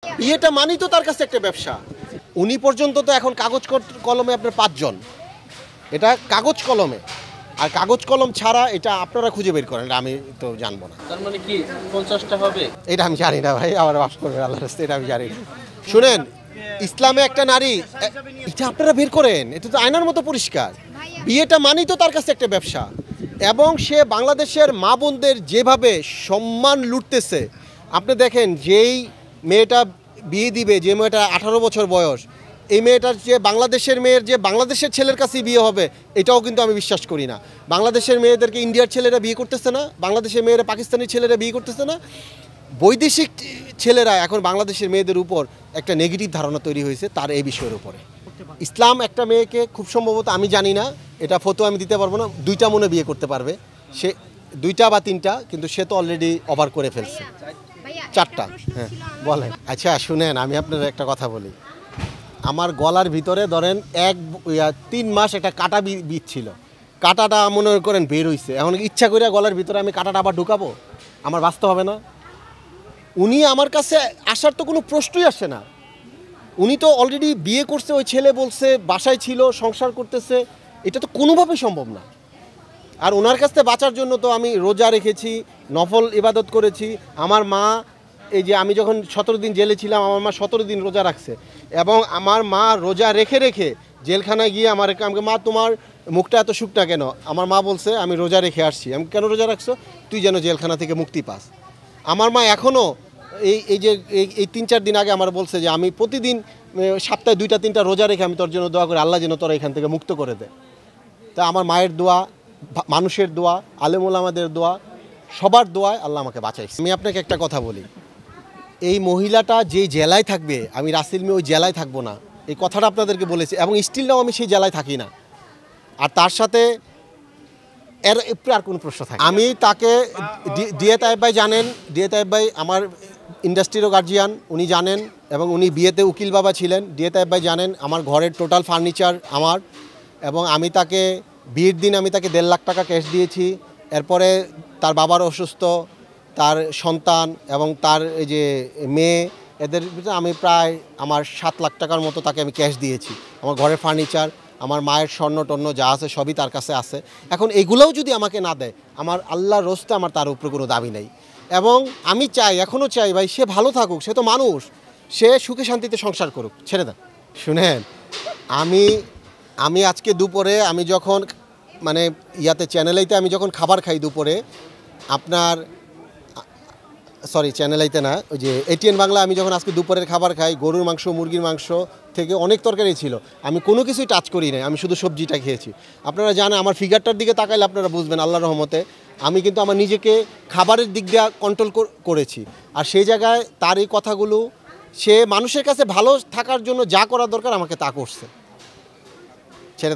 বিয়েটা মানেই তো তার কাছে একটা ব্যবসা। উনি পর্যন্ত তো এখন কাগজ কলমে আপনার 5 জন, এটা কাগজ কলমে, আর কাগজ কলম ছাড়া এটা আপনারা খুঁজে বের করেন, আমি তো জানবো না। তার মানে কি 50টা হবে? এটা আমি জানি না ভাই, আমার বাস করবে আল্লাহর রাস্তায়, এটা আমি জানি না। শুনেন, ইসলামে একটা নারী, এটা আপনারা বের করেন, এটা তো আয়নার মতো পরিষ্কার। বিয়েটা মানেই তো তার কাছে একটা ব্যবসা, এবং সে বাংলাদেশের মা বোনদের যেভাবে সম্মান লুটতেছে। আপনি দেখেন, যেই মেয়েটা বিয়ে দিবে, যে মেয়েটা 18 বছর বয়স, এই মেয়েটার যে বাংলাদেশের মেয়ের যে বাংলাদেশের ছেলের কাছেই বিয়ে হবে, এটাও কিন্তু আমি বিশ্বাস করি না। বাংলাদেশের মেয়েদেরকে ইন্ডিয়ার ছেলেরা বিয়ে করতেছে না, বাংলাদেশের মেয়েরা পাকিস্তানি ছেলেরা বিয়ে করতেছে না, বৈদেশিক ছেলেরা এখন বাংলাদেশের মেয়েদের উপর একটা নেগেটিভ ধারণা তৈরি হয়েছে তার এই বিষয়ের উপরে। ইসলাম একটা মেয়েকে খুব সম্ভবত, আমি জানি না, এটা ফতোয়া আমি দিতে পারবো না, 2টা মনে বিয়ে করতে পারবে সে, 2টা বা 3টা, কিন্তু সে তো অলরেডি ওভার করে ফেলছে 4টা। হ্যাঁ বলেন। আচ্ছা শুনেন, আমি আপনার একটা কথা বলি। আমার গলার ভিতরে ধরেন 3 মাস একটা কাটা বিষ ছিল, কাটাটা মনে করেন বের হইছে, এখন ইচ্ছা করে গলার ভিতরে আমি কাটাটা আবার ঢুকাবো? আমার বাঁচতে হবে না? উনি আমার কাছে আসার তো কোনো প্রশ্নই আসে না। উনি তো অলরেডি বিয়ে করছে, ওই ছেলে বলছে বাসায় ছিল, সংসার করতেছে, এটা তো কোনোভাবেই সম্ভব না। আর ওনার কাছ থেকে বাঁচার জন্য তো আমি রোজা রেখেছি, নফল ইবাদত করেছি। আমার মা, এই যে আমি যখন 17 দিন জেলে ছিলাম, আমার মা 17 দিন রোজা রাখছে, এবং আমার মা রোজা রেখে রেখে জেলখানায় গিয়ে আমাকে, মা তোমার মুখটা এত শুকনা কেন? আমার মা বলছে আমি রোজা রেখে আসছি। আমি, কেন রোজা রাখছো? তুই যেন জেলখানা থেকে মুক্তি পাস। আমার মা এখনও এই যে এই 3-4 দিন আগে আমার বলছে যে আমি প্রতিদিন সপ্তাহে 2-3টা রোজা রেখে আমি তোর জন্য দোয়া করি, আল্লাহ যেন তোরা এখান থেকে মুক্ত করে দেয়। তা আমার মায়ের দোয়া, মানুষের দোয়া, আলেম ওলামাদের দোয়া, সবার দোয়ায় আল্লাহ আমাকে বাঁচাইছে। আমি আপনাকে একটা কথা বলি, এই মহিলাটা যে জেলায় থাকবে, আমি রাসেল মিয়া ওই জেলায় থাকবো না, এই কথাটা আপনাদেরকে বলেছি, এবং স্টিল নাও আমি সেই জেলায় থাকি না। আর তার সাথে এর উপরে আর কোনো প্রশ্ন থাকে? আমি তাকে, ডিএ তায়েব ভাই জানেন, ডিএ তায়েব ভাই আমার ইন্ডাস্ট্রিরও গার্জিয়ান, উনি জানেন, এবং উনি বিয়েতে উকিল বাবা ছিলেন। ডিএ তায়েব ভাই জানেন আমার ঘরের টোটাল ফার্নিচার আমার, এবং আমি তাকে বিয়ের দিন আমি তাকে 1.5 লাখ টাকা ক্যাশ দিয়েছি। এরপরে তার বাবার অসুস্থ, তার সন্তান এবং তার এই যে মেয়ে, এদের ভিতরে আমি প্রায় আমার 7 লাখ টাকার মতো তাকে আমি ক্যাশ দিয়েছি। আমার ঘরের ফার্নিচার, আমার মায়ের স্বর্ণ টর্ণ যা আছে সবই তার কাছে আছে। এখন এগুলোও যদি আমাকে না দেয়, আমার আল্লাহর রস্তে আমার তার উপরে কোনো দাবি নেই। এবং আমি চাই, এখনও চাই ভাই, সে ভালো থাকুক, সে তো মানুষ, সে সুখে শান্তিতে সংসার করুক, ছেড়ে দেন। শুনেন, আমি আজকে দুপুরে, আমি যখন মানে চ্যানেলাইতে আমি যখন খাবার খাই দুপুরে, আপনার চ্যানেলাইতে না, ওই যে এটিএন বাংলা, আমি যখন আজকে দুপুরের খাবার খাই, গরুর মাংস, মুরগির মাংস থেকে অনেক তরকারি ছিল, আমি কোনো কিছুই টাচ করি নাই, আমি শুধু সবজিটা খেয়েছি। আপনারা জানেন, আমার ফিগারটার দিকে তাকাইলে আপনারা বুঝবেন আল্লাহর রহমতে আমি কিন্তু আমার নিজেকে খাবারের দিক দিয়ে কন্ট্রোল করেছি। আর সেই জায়গায় তার এই কথাগুলো, সে মানুষের কাছে ভালো থাকার জন্য যা করা দরকার আমাকে তা করছে।